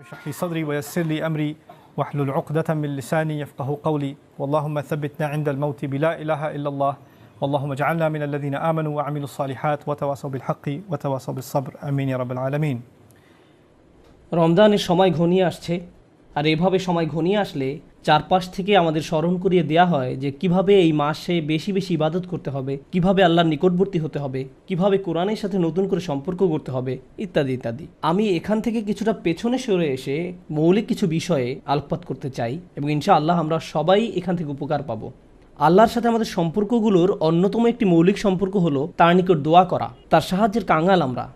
اشرح لي صدري ويسر لي أمري واحلل عقدة من لساني يفقه قولي اللهم ثبتنا عند الموت بلا إله إلا الله اللهم اجعلنا من الذين آمنوا وعملوا الصالحات وتواصوا بالحق وتواصوا بالصبر آمين يا رب العالمين। রমজানের সময় ঘনিয়ে আসছে, আর এভাবে সময় ঘনিয়ে আসলে চারপাশ থেকে আমাদের স্মরণ করিয়ে দেয়া হয় যে কিভাবে এই মাসে বেশি বেশি ইবাদত করতে হবে, কিভাবে আল্লাহর নিকটবর্তী হতে হবে, কিভাবে কোরআনের সাথে নতুন করে সম্পর্ক করতে হবে, ইত্যাদি ইত্যাদি। আমি এখান থেকে কিছুটা পেছনে সরে এসে মৌলিক কিছু বিষয়ে আলোকপাত করতে চাই এবং ইনশাআল্লাহ আমরা সবাই এখান থেকে উপকার পাবো। আল্লাহর সাথে আমাদের সম্পর্কগুলোর অন্যতম একটি মৌলিক সম্পর্ক হলো তার নিকট দোয়া করা। তার সাহায্যের কাঙাল আমরা।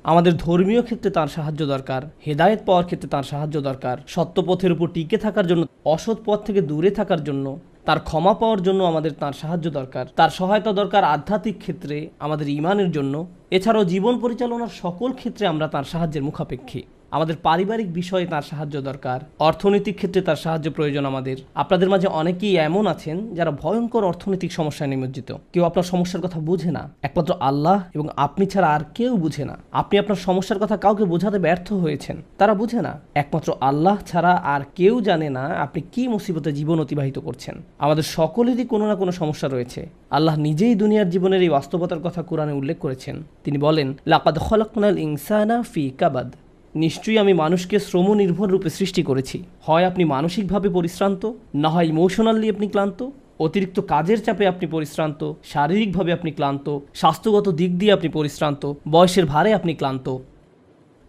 আমাদের ধর্মীয় ক্ষেত্রে তার সাহায্য দরকার, হেদায়েত পাওয়ার ক্ষেত্রে তার সাহায্য দরকার, সত্য পথের উপর টিকে থাকার জন্য, অসৎ পথ থেকে দূরে থাকার জন্য, তার ক্ষমা পাওয়ার জন্য আমাদের তার সাহায্য দরকার, তার সহায়তা দরকার আধ্যাত্মিক ক্ষেত্রে আমাদের ঈমানের জন্য। এছাড়াও জীবন পরিচালনার সকল ক্ষেত্রে আমরা তার সাহায্যের মুখাপেক্ষী। আমাদের পারিবারিক বিষয়ে তার সাহায্য দরকার, অর্থনৈতিক ক্ষেত্রে তার সাহায্য প্রয়োজন আমাদের। আপনাদের মাঝে অনেকেই এমন আছেন যারা ভয়ঙ্কর অর্থনৈতিক সমস্যায় নিমজ্জিত। কেউ আপনার সমস্যার কথা বুঝে না, একমাত্র আল্লাহ এবং আপনি ছাড়া আর কেউ বুঝে না। আপনি আপনার সমস্যার কথা কাউকে বোঝাতে ব্যর্থ হয়েছেন, তারা বুঝে না। একমাত্র আল্লাহ ছাড়া আর কেউ জানে না আপনি কি মুসিবতে জীবন অতিবাহিত করছেন। আমাদের সকলেরই কোনো না কোনো সমস্যা রয়েছে। আল্লাহ নিজেই দুনিয়ার জীবনের এই বাস্তবতার কথা কোরআনে উল্লেখ করেছেন। তিনি বলেন, লাকাদ খলাকনাল ইনসানা ফি কাবাদ, নিশ্চয়ই আমি মানুষকে শ্রম নির্ভর রূপে সৃষ্টি করেছি। হয় আপনি মানসিকভাবে পরিশ্রান্ত, না হয় ইমোশনালি আপনি ক্লান্ত। অতিরিক্ত কাজের চাপে আপনি পরিশ্রান্ত, শারীরিকভাবে আপনি ক্লান্ত, স্বাস্থ্যগত দিক দিয়ে আপনি পরিশ্রান্ত, বয়সের ভারে আপনি ক্লান্ত।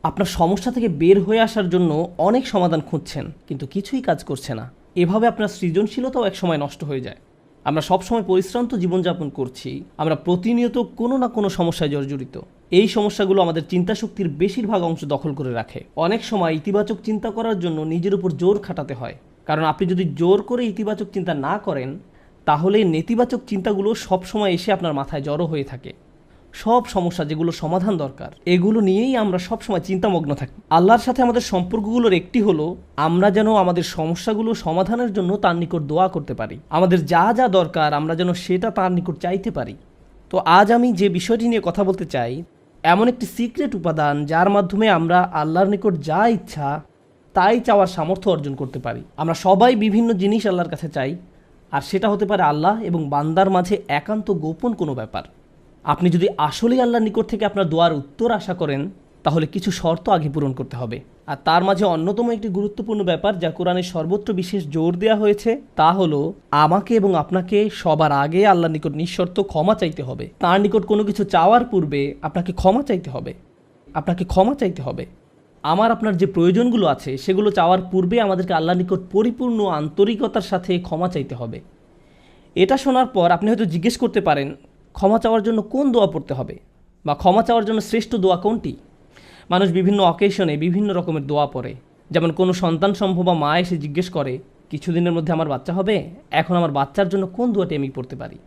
আপনার সমস্যা থেকে বের হয়ে আসার জন্য অনেক সমাধান খুঁজছেন, কিন্তু কিছুই কাজ করছে না। এভাবে আপনার সৃজনশীলতাও একসময় নষ্ট হয়ে যায়। আমরা সবসময় পরিশ্রান্ত জীবনযাপন করছি, আমরা প্রতিনিয়ত কোনো না কোনো সমস্যায় জর্জরিত। এই সমস্যাগুলো আমাদের চিন্তা শক্তির বেশিরভাগ অংশ দখল করে রাখে। অনেক সময় ইতিবাচক চিন্তা করার জন্য নিজের উপর জোর খাটাতে হয়, কারণ আপনি যদি জোর করে ইতিবাচক চিন্তা না করেন, তাহলে নেতিবাচক চিন্তাগুলো সবসময় এসে আপনার মাথায় জড়ো হয়ে থাকে। সব সমস্যা যেগুলো সমাধান দরকার, এগুলো নিয়েই আমরা সবসময় চিন্তামগ্ন থাকি। আল্লাহর সাথে আমাদের সম্পর্কগুলোর একটি হলো আমরা যেন আমাদের সমস্যাগুলো সমাধানের জন্য তার নিকট দোয়া করতে পারি। আমাদের যা যা দরকার আমরা যেন সেটা তার নিকট চাইতে পারি। তো আজ আমি যে বিষয়টি নিয়ে কথা বলতে চাই, এমন একটি সিক্রেট উপাদান যার মাধ্যমে আমরা আল্লাহর নিকট যা ইচ্ছা তাই চাওয়ার সামর্থ্য অর্জন করতে পারি। আমরা সবাই বিভিন্ন জিনিস আল্লাহর কাছে চাই, আর সেটা হতে পারে আল্লাহ এবং বান্দার মাঝে একান্ত গোপন কোনো ব্যাপার। আপনি যদি আসলেই আল্লাহর নিকট থেকে আপনার দোয়ার উত্তর আশা করেন, তাহলে কিছু শর্ত আগে পূরণ করতে হবে। আর তার মাঝে অন্যতম একটি গুরুত্বপূর্ণ ব্যাপার যা কোরআনের সর্বত্র বিশেষ জোর দেওয়া হয়েছে, তা হলো আমাকে এবং আপনাকে সবার আগে আল্লাহর নিকট নিঃশর্ত ক্ষমা চাইতে হবে। তার নিকট কোনো কিছু চাওয়ার পূর্বে আপনাকে ক্ষমা চাইতে হবে। আপনাকে ক্ষমা চাইতে হবে। আপনার যে প্রয়োজনগুলো আছে সেগুলো চাওয়ার পূর্বে আমাদেরকে আল্লাহর নিকট পরিপূর্ণ আন্তরিকতার সাথে ক্ষমা চাইতে হবে। এটা শোনার পর আপনি হয়তো জিজ্ঞেস করতে পারেন, ক্ষমা চাওয়ার জন্য কোন দোয়া পড়তে হবে, বা ক্ষমা চাওয়ার জন্য শ্রেষ্ঠ দোয়া কোনটি? মানুষ বিভিন্ন অকেশনে বিভিন্ন রকমের দোয়া পড়ে। যেমন কোনো সন্তান সম্ভব বা মা এসে জিজ্ঞেস করে, কিছুদিনের মধ্যে আমার বাচ্চা হবে, এখন আমার বাচ্চার জন্য কোন দোয়াটি আমি পড়তে পারি?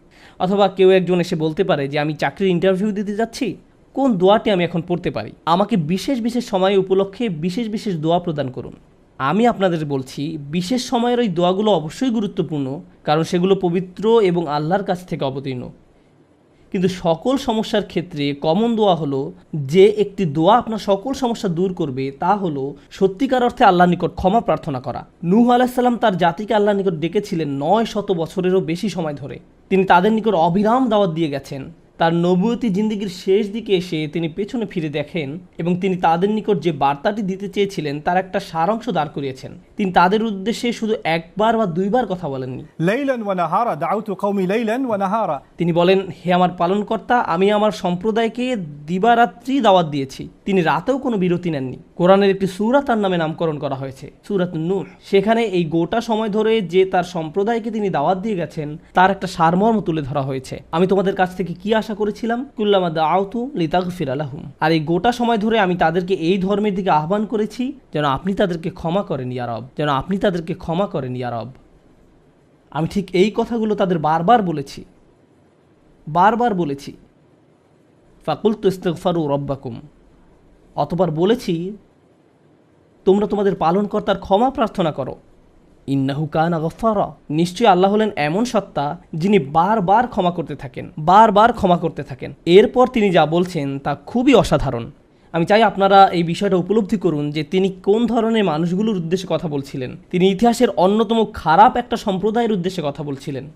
অথবা কেউ একজন এসে বলতে পারে যে আমি চাকরির ইন্টারভিউ দিতে যাচ্ছি, কোন দোয়াটি আমি এখন পড়তে পারি? আমাকে বিশেষ বিশেষ সময় উপলক্ষে বিশেষ বিশেষ দোয়া প্রদান করুন। আমি আপনাদের বলছি, বিশেষ সময়ের ওই দোয়াগুলো অবশ্যই গুরুত্বপূর্ণ, কারণ সেগুলো পবিত্র এবং আল্লাহর কাছ থেকে অবতীর্ণ। কিন্তু সকল সমস্যার ক্ষেত্রে কমন দোয়া হলো, যে একটি দোয়া আপনার সকল সমস্যা দূর করবে, তা হলো সত্যিকার অর্থে আল্লাহর নিকট ক্ষমা প্রার্থনা করা। নূহ আলাইহিস সালাম তার জাতিকে আল্লাহর নিকট ডেকেছিলেন 900 বছরেরও বেশি সময় ধরে। তিনি তাদের নিকট অবিরাম দাওয়াত দিয়ে গেছেন। তার নবুয়তি জিন্দেগির শেষ দিকে এসে তিনি পেছনে ফিরে দেখেন এবং তিনি তাদের নিকট যে বার্তাটি দিতে চেয়েছিলেন তার একটা সারাংশ দাঁড় করিয়েছেন। তিনি তাদের উদ্দেশ্যে শুধু একবার বা দুইবার কথা বলেননি। লাইলান ওয়া নাহারা দাউতু কওমি লাইলান ওয়া নাহারা, তিনি বলেন, হে আমার পালনকর্তা, আমি আমার সম্প্রদায়কে দিবারাত্রি দাওয়াত দিয়েছি। তিনি রাতেও কোনো বিরতি নেননি। কোরআনের একটি সূরা তার নামে নামকরণ করা হয়েছে, সূরাত নূহ। সেখানে এই গোটা সময় ধরে যে তার সম্প্রদায়কে তিনি দাওয়াত দিয়ে গেছেন তার একটা সারমর্ম তুলে ধরা হয়েছে। আমি তোমাদের কাছ থেকে কি আশা করেছিলাম? কুল্লামা দাআউতু লিতাগফিরা লাহুম। আর এই গোটা সময় ধরে আমি তাদেরকে এই ধর্মের দিকে আহ্বান করেছি যেন আপনি তাদেরকে ক্ষমা করেন ইয়া রব, যেন আপনি তাদেরকে ক্ষমা করেন ইয়া রব। আমি ঠিক এই কথাগুলো তাদের বারবার বলেছি। ফাকুলতু ইস্তিগফারু রব্বাকুম, অতঃপর বলেছি তোমরা তোমাদের পালনকর্তার ক্ষমা প্রার্থনা করো। ইন্নাহু কানা গফফারা, নিশ্চয়ই আল্লাহ হলেন এমন সত্তা যিনি বারবার ক্ষমা করতে থাকেন। এরপর তিনি যা বলছেন তা খুবই অসাধারণ। আমি চাই আপনারা এই বিষয়টা উপলব্ধি করুন যে তিনি কোন ধরনের মানুষগুলোর উদ্দেশ্যে কথা বলছিলেন। তিনি ইতিহাসের অন্যতম খারাপ একটা সম্প্রদায়ের উদ্দেশ্যে কথা বলছিলেন।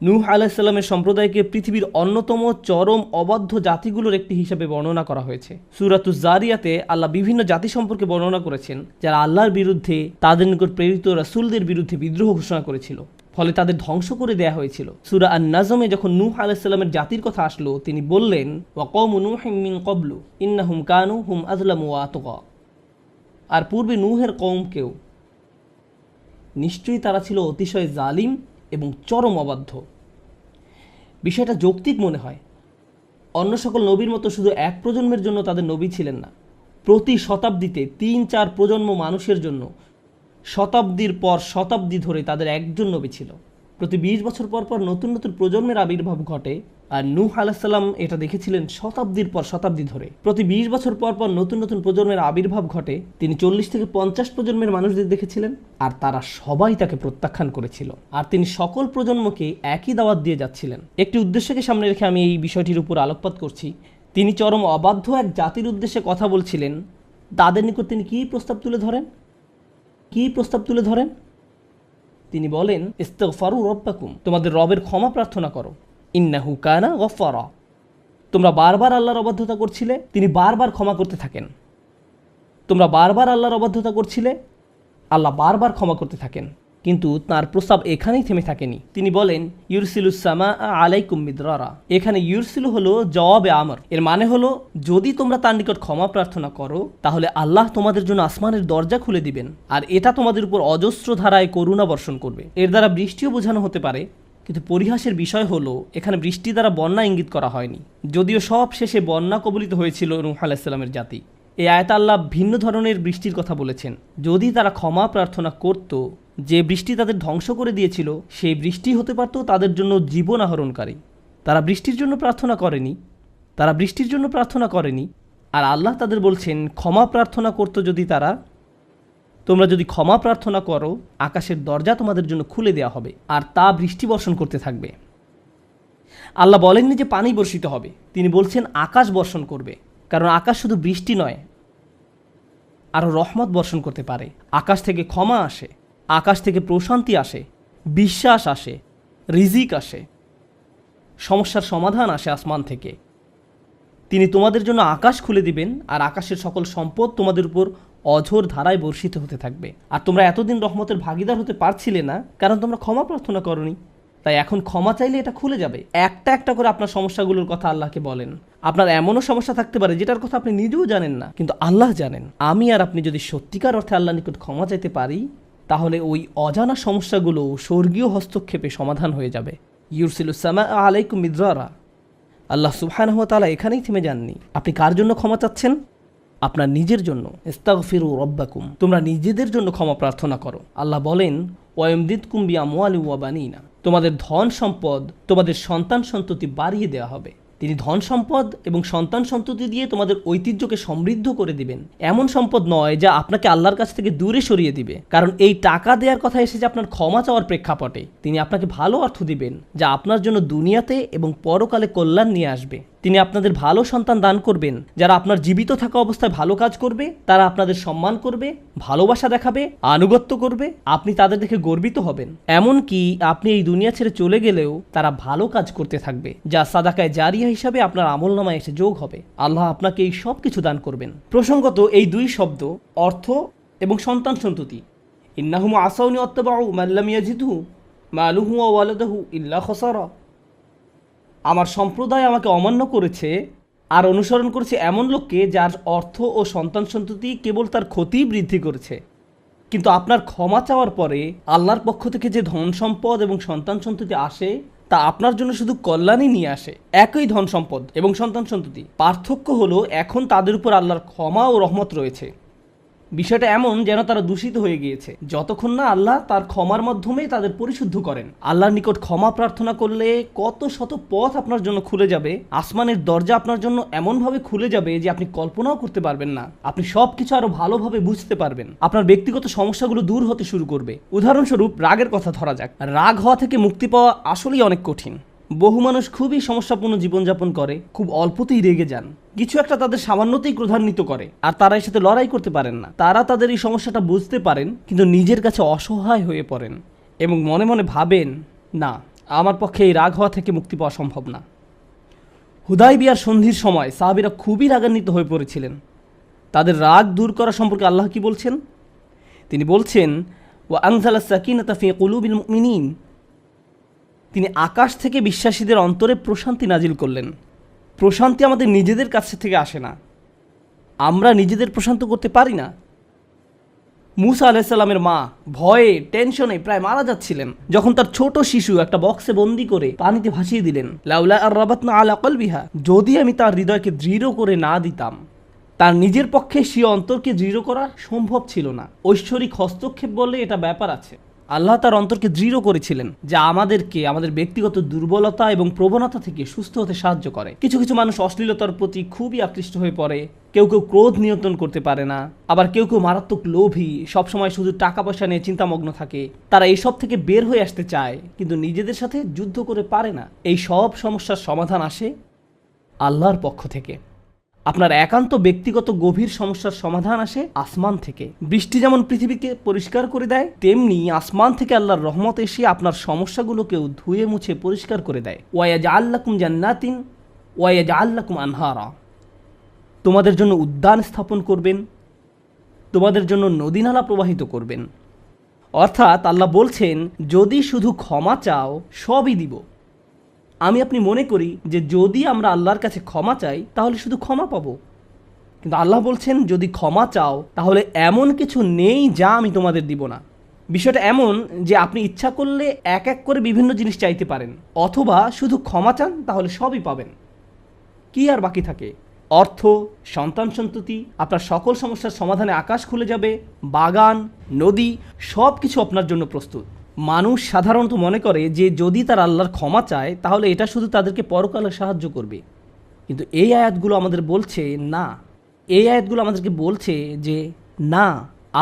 নূহ আলাইহিস সালামের সম্প্রদায়কে পৃথিবীর অন্যতম চরম অবাধ্য জাতিগুলোর একটি হিসাবে বর্ণনা করা হয়েছে। সূরাতুজ জারিয়াতে আল্লাহ বিভিন্ন জাতি সম্পর্কে বর্ণনা করেছেন যারা আল্লাহর বিরুদ্ধে, তাদের নিকট প্রেরিত রাসূলদের বিরুদ্ধে বিদ্রোহ ঘোষণা করেছিল, ফলে তাদের ধ্বংস করে দেয়া হয়েছিল। সূরা আন-নাজমে যখন নূহ আলাইহিস সালামের জাতির কথা আসলো, তিনি বললেন, ওয়া কওমু নূহিম মিন ক্বাবলু ইন্নাহুম কানু হুম আযলামু ওয়া আতগা। আর পূর্বে নূহের কওমকেও, নিশ্চয়ই তারা ছিল অতিশয় জালিম এবং চরম অবাধ্য। বিষয়টা যৌক্তিক মনে হয়। অন্য সকল নবীর মতো শুধু এক প্রজন্মের জন্য তাদের নবী ছিলেন না, প্রতি শতাব্দীতে ৩-৪ প্রজন্ম মানুষের জন্য শতাব্দীর পর শতাব্দী ধরে তাদের একজন নবী ছিল। প্রতি ২০ বছর পর পর নতুন নতুন প্রজন্মের আবির্ভাব ঘটে, আর নূহ আলাইহিস সালাম এটা দেখেছিলেন শতাব্দীর পর শতাব্দী ধরে। প্রতি ২০ বছর পর পর নতুন নতুন প্রজন্মের আবির্ভাব ঘটে, তিনি ৪০ থেকে ৫০ প্রজন্মের মানুষদের দেখেছিলেন, আর তারা সবাই তাকে প্রত্যাখ্যান করেছিল। আর তিনি সকল প্রজন্মকে একই দাওয়াত দিয়ে যাচ্ছিলেন। একটি উদ্দেশ্যকে সামনে রেখে আমি এই বিষয়টির উপর আলোকপাত করছি। তিনি চরম অবাধ্য এক জাতির উদ্দেশ্যে কথা বলছিলেন। তাদের নিকট তিনি কী প্রস্তাব তুলে ধরেন? তিনি বলেন, ইস্তিগফারু রাব্বাকুম, তোমাদের রবের ক্ষমা প্রার্থনা করো, ইন্নাহু কানা গফফারা। তোমরা বারবার আল্লাহর অবাধ্যতা করছিলে, তিনি বারবার ক্ষমা করতে থাকেন। তোমরা বারবার আল্লাহর অবাধ্যতা করছিলে, আল্লাহ বারবার ক্ষমা করতে থাকেন। কিন্তু তার প্রস্তাব এখানেই থেমে থাকেনি। তিনি বলেন, ইউরসিলুস সামা আলাইকুম মিদরারা। এখানে ইউরসিলু হলো জওয়াবে আমর। এর মানে হলো, যদি তোমরা তার নিকট ক্ষমা প্রার্থনা করো, তাহলে আল্লাহ তোমাদের জন্য আসমানের দরজা খুলে দিবেন, আর এটা তোমাদের উপর অজস্র ধারায় করুণা বর্ষণ করবে। এর দ্বারা বৃষ্টিও বোঝানো হতে পারে, কিন্তু পরিহাসের বিষয় হলো এখানে বৃষ্টি দ্বারা বন্যা ইঙ্গিত করা হয়নি, যদিও সব শেষে বন্যা কবলিত হয়েছিল নূহ আলাইহিস সালামের জাতি। এই আয়াতে আল্লাহ ভিন্ন ধরনের বৃষ্টির কথা বলেছেন। যদি তারা ক্ষমা প্রার্থনা করত, যে বৃষ্টি তাদের ধ্বংস করে দিয়েছিল সেই বৃষ্টি হতে পারত তাদের জন্য জীবন আহরণকারী। তারা বৃষ্টির জন্য প্রার্থনা করেনি, আর আল্লাহ তাদের বলছেন ক্ষমা প্রার্থনা করত যদি তারা, তোমরা যদি ক্ষমা প্রার্থনা করো, আকাশের দরজা তোমাদের জন্য খুলে দেওয়া হবে, আর তা বৃষ্টি বর্ষণ করতে থাকবে। আল্লাহ বলেননি যে পানি বর্ষিত হবে, তিনি বলছেন আকাশ বর্ষণ করবে, কারণ আকাশ শুধু বৃষ্টি নয়, আরও রহমত বর্ষণ করতে পারে। আকাশ থেকে ক্ষমা আসে, আকাশ থেকে প্রশান্তি আসে, বিশ্বাস আসে, রিজিক আসে, সমস্যার সমাধান আসে আসমান থেকে। তিনি তোমাদের জন্য আকাশ খুলে দিবেন, আর আকাশের সকল সম্পদ তোমাদের উপর অঝোর ধারায় বর্ষিত হতে থাকবে। আর তোমরা এতদিন রহমতের ভাগিদার হতে পারছিলে না, কারণ তোমরা ক্ষমা প্রার্থনা করনি। তাই এখন ক্ষমা চাইলে এটা খুলে যাবে। একটা একটা করে আপনার সমস্যাগুলোর কথা আল্লাহকে বলেন। আপনার এমনও সমস্যা থাকতে পারে যেটার কথা আপনি নিজেও জানেন না, কিন্তু আল্লাহ জানেন। আমি আর আপনি যদি সত্যিকার অর্থে আল্লাহর নিকট ক্ষমা চাইতে পারি, তাহলে ওই অজানা সমস্যাগুলো স্বর্গীয় হস্তক্ষেপে সমাধান হয়ে যাবে। ইউরসিলুস সামা আলাইকুম মিদরারা। আল্লাহ সুবহানাহু ওয়া তাআলা এখানেই থেমে যাননি। আপনি কার জন্য ক্ষমা চাচ্ছেন? আপনার নিজের জন্য। ইস্তাগফিরু রাব্বাকুম, তোমরা নিজেদের জন্য ক্ষমা প্রার্থনা করো। আল্লাহ বলেন, ওয়ায়ুমদিদকুম বিআমওয়ালিন ওয়া বানিনা, তোমাদের ধন সম্পদ, তোমাদের সন্তান সন্ততি বাড়িয়ে দেওয়া হবে। তিনি ধন সম্পদ এবং সন্তান সন্ততি দিয়ে তোমাদের ঐতিহ্যকে সমৃদ্ধ করে দিবেন। এমন সম্পদ নয় যা আপনাকে আল্লাহর কাছ থেকে দূরে সরিয়ে দিবে, কারণ এই টাকা দেওয়ার কথা এসেছে আপনার ক্ষমা চাওয়ার প্রেক্ষাপটে। তিনি আপনাকে ভালো অর্থ দিবেন, যা আপনার জন্য দুনিয়াতে এবং পরকালে কল্যাণ নিয়ে আসবে। তিনি আপনাদের ভালো সন্তান দান করবেন, যারা আপনার জীবিত থাকা অবস্থায় ভালো কাজ করবে, তারা আপনাদের সম্মান করবে, ভালোবাসা দেখাবে, আনুগত্য করবে, আপনি তাদের দেখে গর্বিত হবেন। এমনকি আপনি এই দুনিয়া ছেড়ে চলে গেলেও তারা ভালো কাজ করতে থাকবে, যা সাদাকায়ে জারিয়া হিসাবে আপনার আমলনামায় এসে যোগ হবে। আল্লাহ আপনাকে এই সব কিছু দান করবেন। প্রসঙ্গত এই দুই শব্দ, অর্থ এবং সন্তান সন্ততি, ইন্নাহুম আসাউনি ওয়াত্তাবাউ মান লাম ইয়াজিদহু মালুহু ওয়া ওয়ালাদুহু ইল্লা খাসারা। আমার সম্প্রদায় আমাকে অমান্য করেছে আর অনুসরণ করেছে এমন লোককে যার অর্থ ও সন্তান সন্ততি কেবল তার ক্ষতি বৃদ্ধি করেছে। কিন্তু আপনার ক্ষমা চাওয়ার পরে আল্লাহর পক্ষ থেকে যে ধন সম্পদ এবং সন্তান সন্ততি আসে, তা আপনার জন্য শুধু কল্যাণই নিয়ে আসে। একই ধন সম্পদ এবং সন্তান সন্ততি, পার্থক্য হলো এখন তাদের উপর আল্লাহর ক্ষমা ও রহমত রয়েছে। বিষয়টা এমন যেন তারা দূষিত হয়ে গিয়েছে, যতক্ষণ না আল্লাহ তার ক্ষমার মাধ্যমে তাদের পরিশুদ্ধ করেন। আল্লাহর নিকট ক্ষমা প্রার্থনা করলে কত শত পথ আপনার জন্য খুলে যাবে। আসমানের দরজা আপনার জন্য এমনভাবে খুলে যাবে যে আপনি কল্পনাও করতে পারবেন না। আপনি সব কিছু আরো ভালোভাবে বুঝতে পারবেন। আপনার ব্যক্তিগত সমস্যাগুলো দূর হতে শুরু করবে। উদাহরণস্বরূপ রাগের কথা ধরা যাক। রাগ হওয়া থেকে মুক্তি পাওয়া আসলেই অনেক কঠিন। বহু মানুষ খুবই সমস্যাপূর্ণ জীবনযাপন করে, খুব অল্পতেই রেগে যান, কিছু একটা তাদের সামান্যতেই ক্রোধান্বিত করে, আর তারা এর সাথে লড়াই করতে পারেন না। তারা তাদের এই সমস্যাটা বুঝতে পারেন, কিন্তু নিজের কাছে অসহায় হয়ে পড়েন এবং মনে মনে ভাবেন, না, আমার পক্ষে এই রাগ হওয়া থেকে মুক্তি পাওয়া সম্ভব না। হুদায়বিয়ার সন্ধির সময় সাহাবীরা খুবই রাগান্বিত হয়ে পড়েছিলেন। তাদের রাগ দূর করা সম্পর্কে আল্লাহ কি বলছেন? তিনি বলছেন, ওয়া আনজালাস সাকিনাতা ফি কুলুবিল মুমিনিন, তিনি আকাশ থেকে বিশ্বাসীদের অন্তরে প্রশান্তি নাজিল করলেন। প্রশান্তি আমাদের নিজেদের কাছ থেকে আসে না, আমরা নিজেদের প্রশান্ত করতে পারি না। মুসা আলাইসাল্লামের মা ভয়ে টেনশনে প্রায় মারা যাচ্ছিলেন, যখন তার ছোট শিশু একটা বক্সে বন্দি করে পানিতে ভাসিয়ে দিলেন। লাউলা আর রাবাতনা আলা কলবিহা, যদি আমি তার হৃদয়কে দৃঢ় করে না দিতাম। তার নিজের পক্ষে সে অন্তরকে দৃঢ় করা সম্ভব ছিল না, ঐশ্বরিক হস্তক্ষেপ বলে এটা ব্যাপার আছে। আল্লাহ তার অন্তরকে দৃঢ় করেছিলেন, যা আমাদেরকে আমাদের ব্যক্তিগত দুর্বলতা এবং প্রবণতা থেকে সুস্থ হতে সাহায্য করে। কিছু কিছু মানুষ অশ্লীলতার প্রতি খুবই আকৃষ্ট হয়ে পড়ে, কেউ কেউ ক্রোধ নিয়ন্ত্রণ করতে পারে না, আবার কেউ কেউ মারাত্মক লোভী, সবসময় শুধু টাকা পয়সা নিয়ে চিন্তামগ্ন থাকে। তারা এইসব থেকে বের হয়ে আসতে চায়, কিন্তু নিজেদের সাথে যুদ্ধ করে পারে না। এই সব সমস্যার সমাধান আসে আল্লাহর পক্ষ থেকে। আপনার একান্ত ব্যক্তিগত গভীর সমস্যার সমাধান আসে আসমান থেকে। বৃষ্টি যেমন পৃথিবীকে পরিষ্কার করে দেয়, তেমনি আসমান থেকে আল্লাহর রহমত এসে আপনার সমস্যাগুলোকেও ধুয়ে মুছে পরিষ্কার করে দেয়। ওয়ায়াজআল লাকুম জান্নাতিন ওয়ায়াজআল লাকুম আনহারা, তোমাদের জন্য উদ্যান স্থাপন করবেন, তোমাদের জন্য নদী নালা প্রবাহিত করবেন। অর্থাৎ আল্লাহ বলছেন, যদি শুধু ক্ষমা চাও সবই দিব। আমি আপনি মনে করি যে যদি আমরা আল্লাহর কাছে ক্ষমা চাই তাহলে শুধু ক্ষমা পাবো, কিন্তু আল্লাহ বলছেন, যদি ক্ষমা চাও তাহলে এমন কিছু নেই যা আমি তোমাদের দিব না। বিষয়টা এমন যে আপনি ইচ্ছা করলে এক এক করে বিভিন্ন জিনিস চাইতে পারেন, অথবা শুধু ক্ষমা চান তাহলে সবই পাবেন। কি আর বাকি থাকে? অর্থ, সন্তান সন্ততি, আপনার সকল সমস্যার সমাধানে আকাশ খুলে যাবে, বাগান, নদী, সব কিছু আপনার জন্য প্রস্তুত। মানুষ সাধারণত মনে করে যে যদি তার আল্লাহর ক্ষমা চায় তাহলে এটা শুধু তাদেরকে পরকালে সাহায্য করবে, কিন্তু এই আয়াতগুলো আমাদের বলছে না। এই আয়াতগুলো আমাদেরকে বলছে যে না,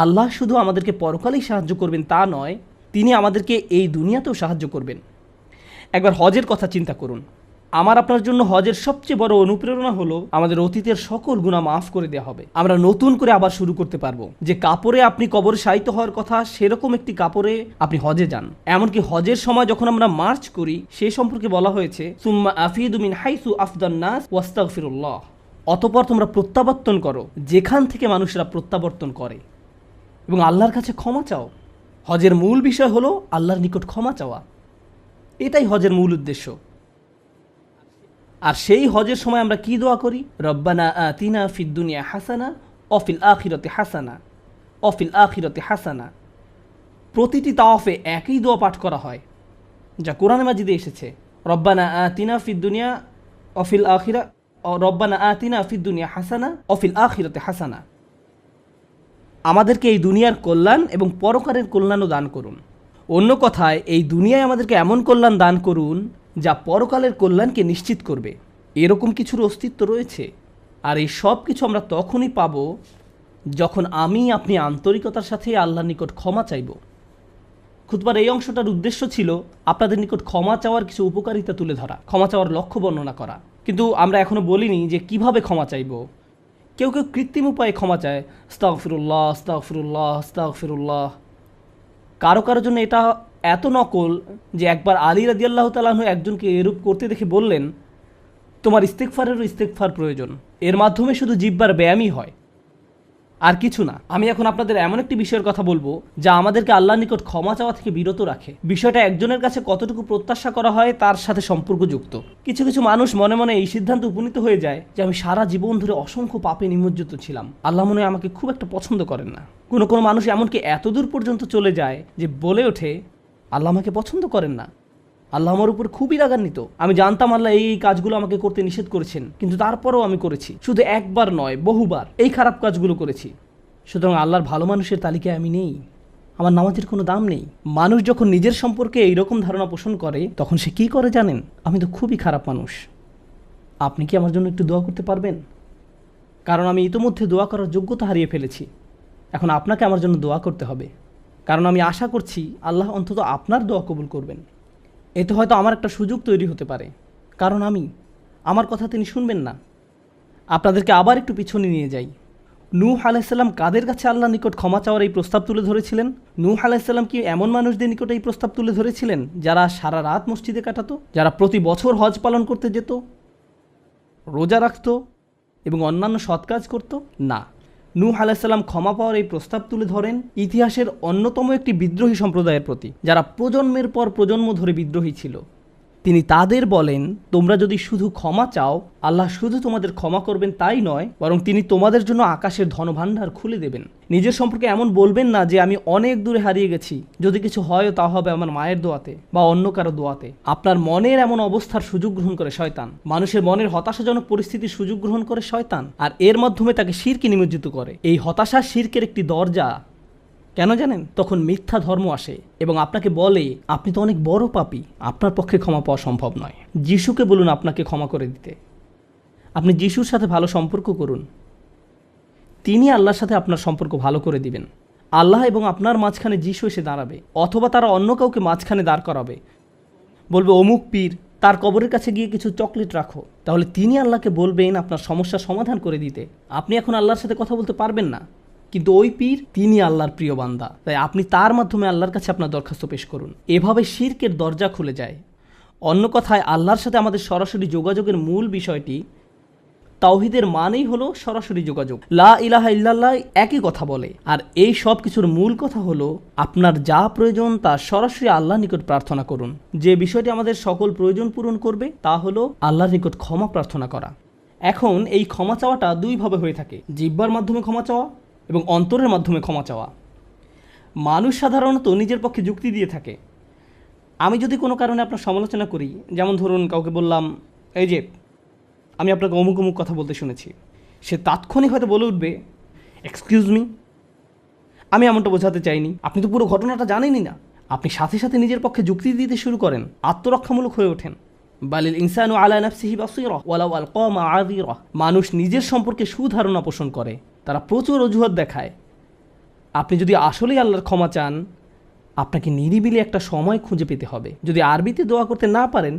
আল্লাহ শুধু আমাদেরকে পরকালেই সাহায্য করবেন তা নয়, তিনি আমাদেরকে এই দুনিয়াতেও সাহায্য করবেন। একবার হজের কথা চিন্তা করুন। আমার আপনার জন্য হজের সবচেয়ে বড় অনুপ্রেরণা হলো আমাদের অতীতের সকল গুনাহ মাফ করে দেওয়া হবে, আমরা নতুন করে আবার শুরু করতে পারবো। যে কাপড়ে আপনি কবরে শায়িত হওয়ার কথা, সেরকম একটি কাপড়ে আপনি হজে যান। এমনকি হজের সময় যখন আমরা মার্চ করি, সে সম্পর্কে বলা হয়েছে, সুম্মা আফিদু মিন হাইসু আফদান নাস ওয়াস্তাগফিরুল্লাহ, অতঃপর তোমরা প্রত্যাবর্তন করো যেখান থেকে মানুষরা প্রত্যাবর্তন করে, এবং আল্লাহর কাছে ক্ষমা চাও। হজের মূল বিষয় হলো আল্লাহর নিকট ক্ষমা চাওয়া, এটাই হজের মূল উদ্দেশ্য। আর সেই হজের সময় আমরা কি দোয়া করি? রব্বানা আতিনা ফিদ দুনিয়া হাসানা অফিল আখিরাতি হাসানা অফিল আখিরাতি হাসানা। প্রতিটি তাওয়াফে একই দোয়া পাঠ করা হয়, যা কোরআনে মাজিদে এসেছে। রব্বানা আতিনা ফিদ দুনিয়া অফিল আখিরা রব্বানা আতিনা ফিদ দুনিয়া হাসানা অফিল আখিরাতি হাসানা। আমাদেরকে এই দুনিয়ার কল্যাণ এবং পরকালের কল্যাণও দান করুন। অন্য কথায়, এই দুনিয়ায় আমাদেরকে এমন কল্যাণ দান করুন যা পরকালের কল্যাণকে নিশ্চিত করবে। এরকম কিছুর অস্তিত্ব রয়েছে, আর এই সব কিছু আমরা তখনই পাব যখন আপনি আন্তরিকতার সাথে আল্লাহর নিকট ক্ষমা চাইব। খুতবার এই অংশটার উদ্দেশ্য ছিল আপনাদের নিকট ক্ষমা চাওয়ার কিছু উপকারিতা তুলে ধরা, ক্ষমা চাওয়ার লক্ষ্য বর্ণনা করা। কিন্তু আমরা এখনো বলিনি যে কিভাবে ক্ষমা চাইব। কেউ কেউ কৃত্রিম উপায়ে ক্ষমা চায়, আস্তাগফিরুল্লাহ আস্তাগফিরুল্লাহ আস্তাগফিরুল্লাহ। কারো কারোর জন্য এটা এত নকল যে একবার আলী রাদিয়াল্লাহু তাআলা আনহু একজনকে এরূপ করতে দেখে বললেন, তোমার ইস্তেগফারেরও ইস্তেগফার প্রয়োজন, এর মাধ্যমে শুধু জিহ্বার ব্যায়ামই হয়, আর কিছু না। আমি এখন আপনাদের এমন একটি বিষয়ের কথা বলবো যা আমাদেরকে আল্লাহর নিকট ক্ষমা চাওয়া থেকে বিরত রাখে। বিষয়টা একজনের কাছে কতটুকু প্রত্যাশা করা হয় তার সাথে সম্পর্কযুক্ত। কিছু কিছু মানুষ মনে মনে এই সিদ্ধান্তে উপনীত হয়ে যায় যে আমি সারা জীবন ধরে অসংখ্য পাপে নিমজ্জিত ছিলাম, আল্লাহ মনে হয় আমাকে খুব একটা পছন্দ করেন না। কোনো কোনো মানুষ এমনকি এতদূর পর্যন্ত চলে যায় যে বলে ওঠে, আল্লাহ আমাকে পছন্দ করেন না, আল্লাহ আমার উপর খুবই রাগান্বিত। আমি জানতাম আল্লাহ এই কাজগুলো আমাকে করতে নিষেধ করেছেন, কিন্তু তারপরেও আমি করেছি। শুধু একবার নয়, বহুবার এই খারাপ কাজগুলো করেছি। সুতরাং আল্লাহর ভালো মানুষের তালিকায় আমি নেই, আমার নামাজের কোনো দাম নেই। মানুষ যখন নিজের সম্পর্কে এইরকম ধারণা পোষণ করে, তখন সে কী করে জানেন? আমি তো খুবই খারাপ মানুষ। আপনি কি আমার জন্য একটু দোয়া করতে পারবেন? কারণ আমি ইতোমধ্যে দোয়া করার যোগ্যতা হারিয়ে ফেলেছি। এখন আপনাকে আমার জন্য দোয়া করতে হবে, কারণ আমি আশা করছি আল্লাহ অন্তত আপনার দোয়া কবুল করবেন। এতে হয়তো আমার একটা সুযোগ তৈরি হতে পারে, কারণ আমার কথা তিনি শুনবেন না। আপনাদেরকে আবার একটু পিছনে নিয়ে যাই। নূহ আলাইসাল্লাম কাদের কাছে আল্লাহর নিকট ক্ষমা চাওয়ার এই প্রস্তাব তুলে ধরেছিলেন? নূহ আলাইসাল্লাম কি এমন মানুষদের নিকট এই প্রস্তাব তুলে ধরেছিলেন যারা সারা রাত মসজিদে কাটাতো, যারা প্রতি বছর হজ পালন করতে যেত, রোজা রাখত এবং অন্যান্য সৎ কাজ করত? না, নূহ আলাইসাল্লাম ক্ষমা পাওয়ার এই প্রস্তাব তুলে ধরেন ইতিহাসের অন্যতম একটি বিদ্রোহী সম্প্রদায়ের প্রতি, যারা প্রজন্মের পর প্রজন্ম ধরে বিদ্রোহী ছিল। তিনি তাদের বলেন, তোমরা যদি শুধু ক্ষমা চাও, আল্লাহ শুধু তোমাদের ক্ষমা করবেন তাই নয়, বরং তিনি তোমাদের জন্য আকাশের ধনভাণ্ডার খুলে দেবেন। নিজের সম্পর্কে এমন বলবেন না যে আমি অনেক দূরে হারিয়ে গেছি, যদি কিছু হয় তা হবে আমার মায়ের দোয়াতে বা অন্য কারো দোয়াতে। আপনার মনের এমন অবস্থার সুযোগ গ্রহণ করে শয়তান, মানুষের মনের হতাশাজনক পরিস্থিতির সুযোগ গ্রহণ করে শয়তান, আর এর মাধ্যমে তাকে শিরকে নিমজ্জিত করে। এই হতাশা শিরকের একটি দরজা। কেন জানেন? তখন মিথ্যা ধর্ম আসে এবং আপনাকে বলে আপনি তো অনেক বড় পাপী, আপনার পক্ষে ক্ষমা পাওয়া সম্ভব নয়। যিশুকে বলুন আপনাকে ক্ষমা করে দিতে। আপনি যিশুর সাথে ভালো সম্পর্ক করুন, তিনি আল্লাহর সাথে আপনার সম্পর্ক ভালো করে দিবেন। আল্লাহ এবং আপনার মাঝখানে যিশু এসে দাঁড়াবে, অথবা তারা অন্য কাউকে মাঝখানে দাঁড় করাবে, বলবে অমুক পীর, তার কবরের কাছে গিয়ে কিছু চকলেট রাখো। তাহলে তিনি আল্লাহকে বলবেন আপনার সমস্যার সমাধান করে দিতে। আপনি এখন আল্লাহর সাথে কথা বলতে পারবেন না, কিন্তু ওই পীর তিনি আল্লাহর প্রিয় বান্দা, তাই আপনি তার মাধ্যমে আল্লাহর কাছে আপনার দরখাস্ত পেশ করুন। এভাবে শিরকের দরজা খুলে যায়। অন্য কথায়, আল্লাহর সাথে আমাদের সরাসরি যোগাযোগের মূল বিষয়টি, তাওহীদের মানেই হলো সরাসরি যোগাযোগ। লা ইলাহা ইল্লাল্লাহ একই কথা বলে, আর এই সব কিছুর মূল কথা হলো আপনার যা প্রয়োজন তা সরাসরি আল্লাহর নিকট প্রার্থনা করুন। যে বিষয়টি আমাদের সকল প্রয়োজন পূরণ করবে তা হলো আল্লাহর নিকট ক্ষমা প্রার্থনা করা। এখন এই ক্ষমা চাওয়াটা দুইভাবে হয়ে থাকে, জিহ্বার মাধ্যমে ক্ষমা চাওয়া এবং অন্তরের মাধ্যমে ক্ষমা চাওয়া। মানুষ সাধারণত নিজের পক্ষে যুক্তি দিয়ে থাকে। আমি যদি কোনো কারণে আপনার সমালোচনা করি, যেমন ধরুন কাউকে বললাম, এই যে আমি আপনাকে অমুক অমুক কথা বলতে শুনেছি, সে তাৎক্ষণিক হয়তো বলে উঠবে, এক্সকিউজ মি, আমি এমনটা বোঝাতে চাইনি, আপনি তো পুরো ঘটনাটা জানেনই না। আপনি সাথে সাথে নিজের পক্ষে যুক্তি দিতে শুরু করেন, আত্মরক্ষামূলক হয়ে ওঠেন। বালিল ইনসানু আলা নাফসিহি বাসীরা ওয়ালাউ আলকা মাআযিরা। মানুষ নিজের সম্পর্কে সুধারণা পোষণ করে, তারা প্রচুর অজুহাত দেখায়। আপনি যদি আসলেই আল্লাহর ক্ষমা চান, আপনাকে নিরিবিলি একটা সময় খুঁজে পেতে হবে। যদি আরবিতে দোয়া করতে না পারেন,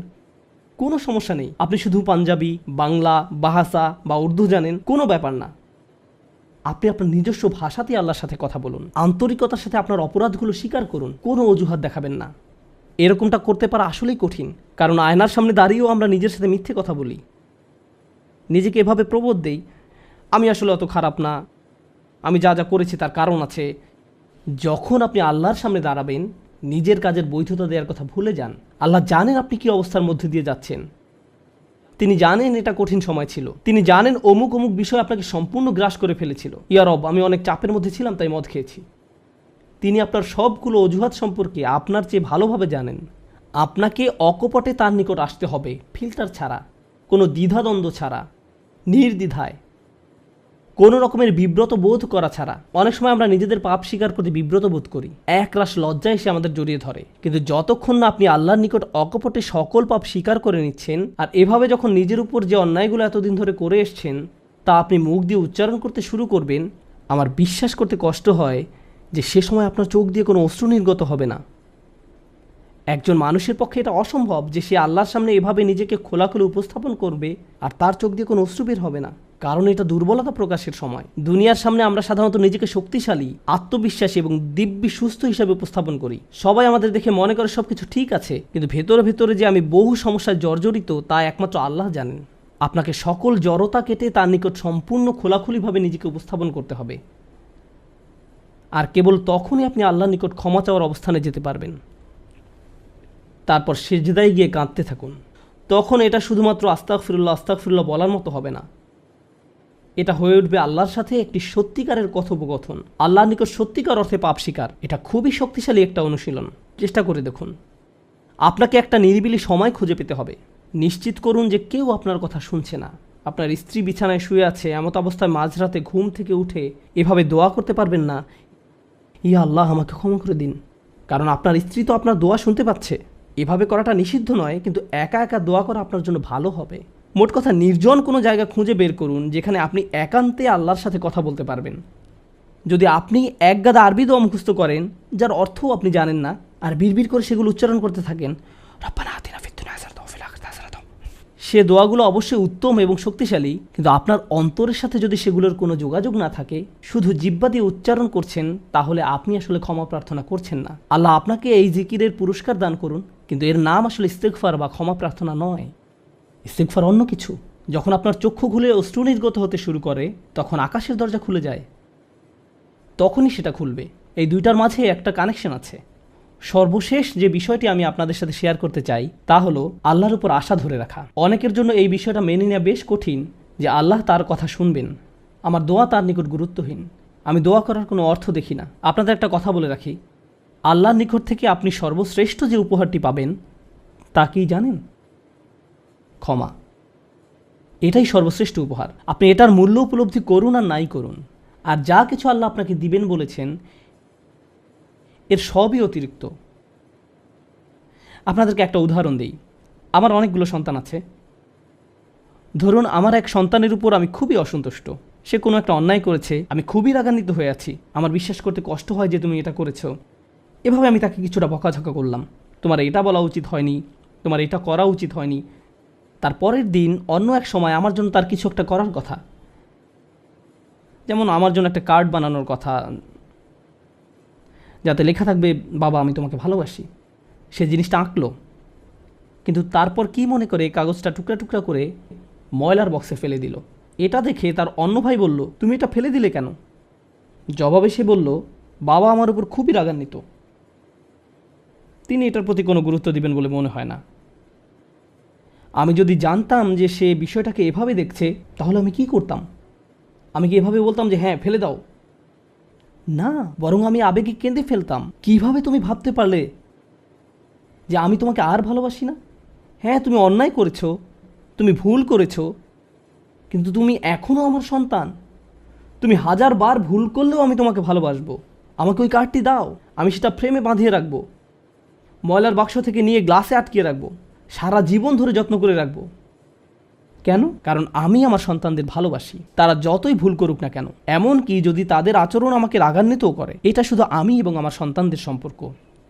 কোনো সমস্যা নেই, আপনি শুধু পাঞ্জাবি, বাংলা, বাহাসা বা উর্দু জানেন, কোনো ব্যাপার না। আপনি আপনার নিজস্ব ভাষাতেই আল্লাহর সাথে কথা বলুন, আন্তরিকতার সাথে আপনার অপরাধগুলো স্বীকার করুন, কোনো অজুহাত দেখাবেন না। এরকমটা করতে পারা আসলেই কঠিন, কারণ আয়নার সামনে দাঁড়িয়েও আমরা নিজের সাথে মিথ্যে কথা বলি, নিজেকে এভাবে প্রবোধ দেই, আমি আসলে অত খারাপ না, আমি যা যা করেছি তার কারণ আছে। যখন আপনি আল্লাহর সামনে দাঁড়াবেন, নিজের কাজের বৈধতা দেওয়ার কথা ভুলে যান। আল্লাহ জানেন আপনি কী অবস্থার মধ্যে দিয়ে যাচ্ছেন, তিনি জানেন এটা কঠিন সময় ছিল, তিনি জানেন অমুক অমুক বিষয় আপনাকে সম্পূর্ণ গ্রাস করে ফেলেছিল। ইয়া রব, আমি অনেক চাপের মধ্যে ছিলাম তাই মদ খেয়েছি। তিনি আপনার সবগুলো অজুহাত সম্পর্কে আপনার চেয়ে ভালোভাবে জানেন। আপনাকে অকপটে তার নিকট আসতে হবে, ফিল্টার ছাড়া, কোনো দ্বিধাদ্বন্দ্ব ছাড়া, নির্দ্বিধায়, কোনো রকমের বিব্রত বোধ করা ছাড়া। অনেক সময় আমরা নিজেদের পাপ স্বীকার করতে বিব্রত বোধ করি, একরাশ লজ্জা এসে আমাদের জড়িয়ে ধরে। কিন্তু যতক্ষণ না আপনি আল্লাহর নিকট অকপটে সকল পাপ স্বীকার করে নিচ্ছেন, আর এভাবে যখন নিজের উপর যে অন্যায়গুলো এতদিন ধরে করে এসছেন তা আপনি মুখ দিয়ে উচ্চারণ করতে শুরু করবেন, আমার বিশ্বাস করতে কষ্ট হয় যে সে সময় আপনার চোখ দিয়ে কোনো অশ্রু নির্গত হবে না। একজন মানুষের পক্ষে এটা অসম্ভব যে সে আল্লাহর সামনে এভাবে নিজেকে খোলাখুলি উপস্থাপন করবে আর তার চোখ দিয়ে কোনো অশ্রু বের হবে না, কারণ এটা দুর্বলতা প্রকাশের সময়। দুনিয়ার সামনে আমরা সাধারণত নিজেকে শক্তিশালী, আত্মবিশ্বাসী এবং দিব্যি সুস্থ হিসাবে উপস্থাপন করি। সবাই আমাদের দেখে মনে করে সবকিছু ঠিক আছে, কিন্তু ভেতরে ভেতরে যে আমি বহু সমস্যায় জর্জরিত তা একমাত্র আল্লাহ জানেন। আপনাকে সকল জড়তা কেটে তার নিকট সম্পূর্ণ খোলাখুলিভাবে নিজেকে উপস্থাপন করতে হবে, আর কেবল তখনই আপনি আল্লাহর নিকট ক্ষমা চাওয়ার অবস্থানে যেতে পারবেন। তারপর সিজদায় গিয়ে কাঁদতে থাকুন। তখন এটা শুধুমাত্র আস্তাগফিরুল্লাহ আস্তাগফিরুল্লাহ বলার মতো হবে না, এটা হয়ে উঠবে আল্লাহর সাথে একটি সত্যিকারের কথোপকথন, আল্লাহর নিকট সত্যিকার অর্থে পাপ স্বীকার। এটা খুবই শক্তিশালী একটা অনুশীলন, চেষ্টা করে দেখুন। আপনাকে একটা নিরিবিলি সময় খুঁজে পেতে হবে। নিশ্চিত করুন যে কেউ আপনার কথা শুনছে না। আপনার স্ত্রী বিছানায় শুয়ে আছে, এমত অবস্থায় মাঝরাতে ঘুম থেকে উঠে এভাবে দোয়া করতে পারবেন না, ইয়া আল্লাহ আমাকে ক্ষমা করে দিন, কারণ আপনার স্ত্রী তো আপনার দোয়া শুনতে পাচ্ছে। এভাবে করাটা নিষিদ্ধ নয়, কিন্তু একা একা দোয়া করা আপনার জন্য ভালো হবে। মোট কথা, নির্জন কোনো জায়গা খুঁজে বের করুন যেখানে আপনি একান্তে আল্লাহর সাথে কথা বলতে পারবেন। যদি আপনি এক গাদা আরবি দোয়া মুখস্থ করেন যার অর্থও আপনি জানেন না, আর বিড়বিড় করে সেগুলো উচ্চারণ করতে থাকেন, রব্বানা আতিনা ফিদ দুনিয়া হাসানাতাও ওয়া ফিল আখিরাতি হাসানাতাও। সে দোয়াগুলো অবশ্যই উত্তম এবং শক্তিশালী, কিন্তু আপনার অন্তরের সাথে যদি সেগুলোর কোনো যোগাযোগ না থাকে, শুধু জিহ্বা দিয়ে উচ্চারণ করছেন, তাহলে আপনি আসলে ক্ষমা প্রার্থনা করছেন না। আল্লাহ আপনাকে এই জিকিরের পুরস্কার দান করুন, কিন্তু এর নাম আসলে ইস্তিগফার বা ক্ষমা প্রার্থনা নয়। ইস্তিগফার অন্য কিছু। যখন আপনার চক্ষু খুলে অশ্রু নির্গত হতে শুরু করে, তখন আকাশের দরজা খুলে যায়, তখনই সেটা খুলবে। এই দুইটার মাঝে একটা কানেকশন আছে। সর্বশেষ যে বিষয়টি আমি আপনাদের সাথে শেয়ার করতে চাই তা হলো আল্লাহর উপর আশা ধরে রাখা। অনেকের জন্য এই বিষয়টা মেনে নেওয়া বেশ কঠিন যে আল্লাহ তার কথা শুনবেন, আমার দোয়া তার নিকট গুরুত্বহীন, আমি দোয়া করার কোনো অর্থ দেখি না। আপনাদের একটা কথা বলে রাখি, আল্লাহর নিকট থেকে আপনি সর্বশ্রেষ্ঠ যে উপহারটি পাবেন তা কি জানেন? ক্ষমা। এটাই সর্বশ্রেষ্ঠ উপহার। আপনি এটার মূল্য উপলব্ধি করুন আর নাই করুন, আর যা কিছু আল্লাহ আপনাকে দিবেন বলেছেন এর সবই অতিরিক্ত। আপনাদেরকে একটা উদাহরণ দিই। আমার অনেকগুলো সন্তান আছে। ধরুন আমার এক সন্তানের উপর আমি খুবই অসন্তুষ্ট। সে কোনো একটা অন্যায় করেছে, আমি খুবই রাগান্বিত হয়ে আছি, আমার বিশ্বাস করতে কষ্ট হয় যে তুমি এটা করেছো। এভাবে আমি তাকে কিছুটা বকাঝকা করলাম, তোমার এটা বলা উচিত হয়নি, তোমার এটা করা উচিত হয়নি। তারপরের দিন অন্য এক সময় আমার জন্য তার কিছু একটা করার কথা, যেমন আমার জন্য একটা কার্ড বানানোর কথা যাতে লেখা থাকবে বাবা আমি তোমাকে ভালোবাসি। সে জিনিসটা আঁকলো, কিন্তু তারপর কি মনে করে কাগজটা টুকরা টুকরা করে ময়লার বক্সে ফেলে দিল। এটা দেখে তার অন্য ভাই বলল, তুমি এটা ফেলে দিলে কেন? জবাবে সে বলল, বাবা আমার উপর খুবই রাগান্বিত, তিনি এটার প্রতি কোনো গুরুত্ব দিবেন বলে মনে হয় না। আমি যদি জানতাম যে সে বিষয়টাকে এভাবে দেখছে, তাহলে আমি কি করতাম? আমি কি এভাবে বলতাম যে হ্যাঁ ফেলে দাও? না, বরং আমি আবেগে কেঁদে ফেলতাম, কিভাবে তুমি ভাবতে পারলে যে আমি তোমাকে আর ভালোবাসি না? হ্যাঁ তুমি অন্যায় করেছো, তুমি ভুল করেছো, কিন্তু তুমি এখনও আমার সন্তান। তুমি 1000 বার ভুল করলেও আমি তোমাকে ভালোবাসবো। আমাকে ওই কার্ডটি দাও, আমি সেটা ফ্রেমে বাঁধিয়ে রাখবো, ময়লার বাক্স থেকে নিয়ে গ্লাসে আটকিয়ে রাখবো, সারা জীবন ধরে যত্ন করে রাখবো। কেন? কারণ আমি আমার সন্তানদের ভালোবাসি, তারা যতই ভুল করুক না কেন, এমনকি যদি তাদের আচরণ আমাকে রাগান্বিতও করে। এটা শুধু আমি এবং আমার সন্তানদের সম্পর্ক।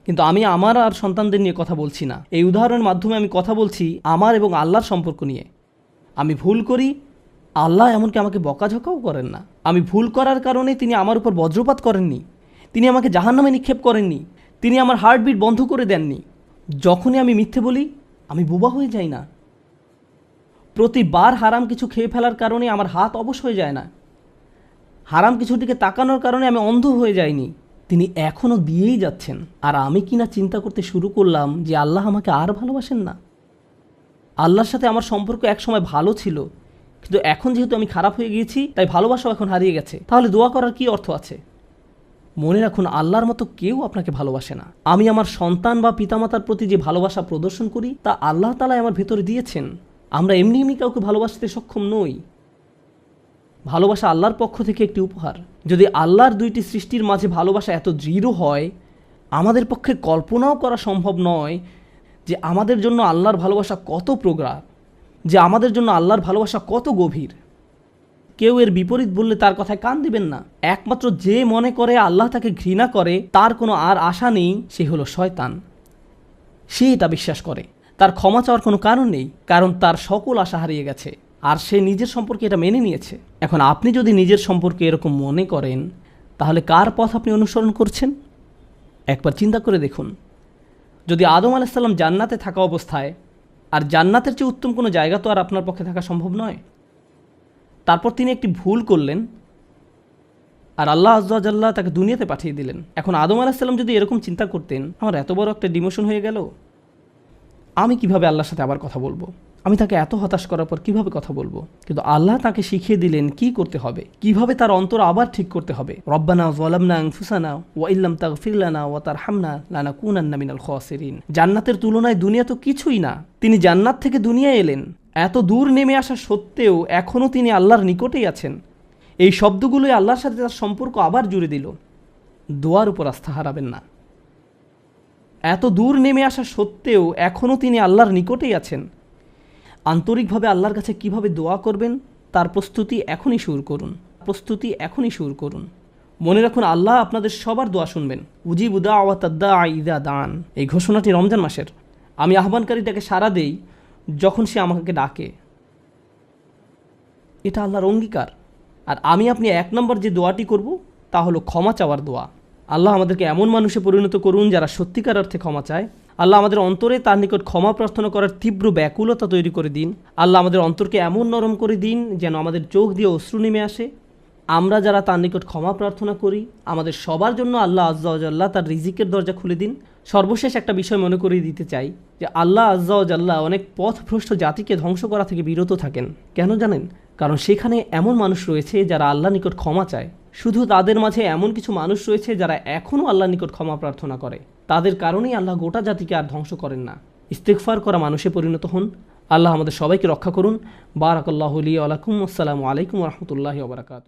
কিন্তু আমি আমার আর সন্তানদের নিয়ে কথা বলছি না। এই উদাহরণের মাধ্যমে আমি কথা বলছি আমার এবং আল্লাহর সম্পর্ক নিয়ে। আমি ভুল করি, আল্লাহ এমনকি আমাকে বকাঝকাও করেন না। আমি ভুল করার কারণে তিনি আমার উপর বজ্রপাত করেননি, তিনি আমাকে জাহান্নামে নিক্ষেপ করেননি, তিনি আমার হার্টবিট বন্ধ করে দেননি। যখনই আমি মিথ্যে বলি আমি বোবা হয়ে যাই না। প্রতিবার হারাম কিছু খেয়ে ফেলার কারণে আমার হাত অবশ হয়ে যায় না। হারাম কিছুর দিকে তাকানোর কারণে আমি অন্ধ হয়ে যাইনি। তিনি এখনও দিয়েই যাচ্ছেন। আর আমি কিনা চিন্তা করতে শুরু করলাম যে আল্লাহ আমাকে আর ভালোবাসেন না। আল্লাহর সাথে আমার সম্পর্ক একসময় ভালো ছিল, কিন্তু এখন যেহেতু আমি খারাপ হয়ে গিয়েছি তাই ভালোবাসাও এখন হারিয়ে গেছে। তাহলে দোয়া করার কি অর্থ আছে? মনে রাখুন, আল্লাহর মতো কেউ আপনাকে ভালোবাসে না। আমি আমার সন্তান বা পিতামাতার প্রতি যে ভালোবাসা প্রদর্শন করি তা আল্লাহ তাআলা আমার ভেতরে দিয়েছেন। আমরা এমনি এমনি কাউকে ভালোবাসতে সক্ষম নই। ভালোবাসা আল্লাহর পক্ষ থেকে একটি উপহার। যদি আল্লাহর দুইটি সৃষ্টির মাঝে ভালোবাসা এত দৃঢ় হয়, আমাদের পক্ষে কল্পনাও করা সম্ভব নয় যে আমাদের জন্য আল্লাহর ভালোবাসা কত প্রগাঢ়, যে আমাদের জন্য আল্লাহর ভালোবাসা কত গভীর। কেউ এর বিপরীত বললে তার কথায় কান দিবেন না। একমাত্র যে মনে করে আল্লাহ তাকে ঘৃণা করে, তার কোনো আর আশা নেই, সে হলো শয়তান। সে এটা বিশ্বাস করে। তার ক্ষমা চাওয়ার কোনো কারণ নেই, কারণ তার সকল আশা হারিয়ে গেছে আর সে নিজের সম্পর্কে এটা মেনে নিয়েছে। এখন আপনি যদি নিজের সম্পর্কে এরকম মনে করেন, তাহলে কার পথ আপনি অনুসরণ করছেন? একবার চিন্তা করে দেখুন। যদি আদম আলাইহিস সালাম জান্নাতে থাকা অবস্থায়, আর জান্নাতের চেয়ে উত্তম কোনো জায়গা তো আর আপনার পক্ষে থাকা সম্ভব নয়, তারপর তিনি একটি ভুল করলেন আর আল্লাহ আযজা ওয়া জাল্লা তাকে দুনিয়াতে পাঠিয়ে দিলেন। এখন আদম আলাইহিস সালাম যদি এরকম চিন্তা করতেন, আমার এত বড় একটা ডিমোশন হয়ে গেল, আমি কিভাবে আল্লাহর সাথে আবার কথা বলবো? আমি তাকে এত হতাশ করার পর কিভাবে কথা বলবো? কিন্তু আল্লাহ তাকে শিখিয়ে দিলেন কি করতে হবে, কিভাবে তার অন্তর আবার ঠিক করতে হবে। রব্বানা যালামনা আনফুসানা ওয়া ইল্লাম তাগফির লানা ওয়া তারহামনা লানাকুনান্না মিনাল খাসিরিন। জান্নাতের তুলনায় দুনিয়া তো কিছুই না। তিনি জান্নাত থেকে দুনিয়ায় এলেন, এত দূর নেমে আসা সত্ত্বেও এখনও তিনি আল্লাহর নিকটেই আছেন। এই শব্দগুলোই আল্লাহর সাথে তার সম্পর্ক আবার জুড়ে দিল। দোয়ার উপর আস্থা হারাবেন না। এত দূর নেমে আসা সত্ত্বেও এখনও তিনি আল্লাহর নিকটেই আছেন। আন্তরিকভাবে আল্লাহর কাছে কিভাবে দোয়া করবেন তার প্রস্তুতি এখনই শুরু করুন। মনে রাখুন, আল্লাহ আপনাদের সবার দোয়া শুনবেন। উজিবু দাওয়াতাদ দাঈ ইযা দাআন, এই ঘোষণাটি রমজান মাসের। আমি আহ্বানকারীটাকে সাড়া দেই যখন সে আমাকে ডাকে। এটা আল্লাহর অঙ্গীকার। আর আমি আপনি 1 নম্বর যে দোয়াটি করব তা হলো ক্ষমা চাওয়ার দোয়া। আল্লাহ আমাদেরকে এমন মানুষে পরিণত করুন যারা সত্যিকার অর্থে ক্ষমা চায়। আল্লাহ আমাদের অন্তরে তার নিকট ক্ষমা প্রার্থনা করার তীব্র ব্যাকুলতা তৈরি করে দিন। আল্লাহ আমাদের অন্তরকে এমন নরম করে দিন যেন আমাদের চোখ দিয়ে অশ্রু নেমে আসে। আমরা যারা তার নিকট ক্ষমা প্রার্থনা করি, আমাদের সবার জন্য আল্লাহ আজ্জা ওয়া জাল্লা তার রিজিকের দরজা খুলে দিন। সর্বশেষ একটা বিষয় মনে করিয়ে দিতে চাই যে আল্লাহ আজ্জা ওয়া জাল্লা অনেক পথভ্রষ্ট জাতিকে ধ্বংস করা থেকে বিরত থাকেন। কেন জানেন? কারণ সেখানে এমন মানুষ রয়েছে যারা আল্লাহ নিকট ক্ষমা চায়। শুধু তাদের মাঝে এমন কিছু মানুষ রয়েছে যারা এখনও আল্লাহ নিকট ক্ষমা প্রার্থনা করে। তাদের কারণেই আল্লাহ গোটা জাতিকে আর ধ্বংস করেন না। ইস্তেগফার করা মানুষে পরিণত হন। আল্লাহ আমাদের সবাইকে রক্ষা করুন। বারাকাল্লাহু লি ওয়া লাকুম। আসসালামু আলাইকুম ওয়া রাহমাতুল্লাহি ওয়া বারাকাতুহু।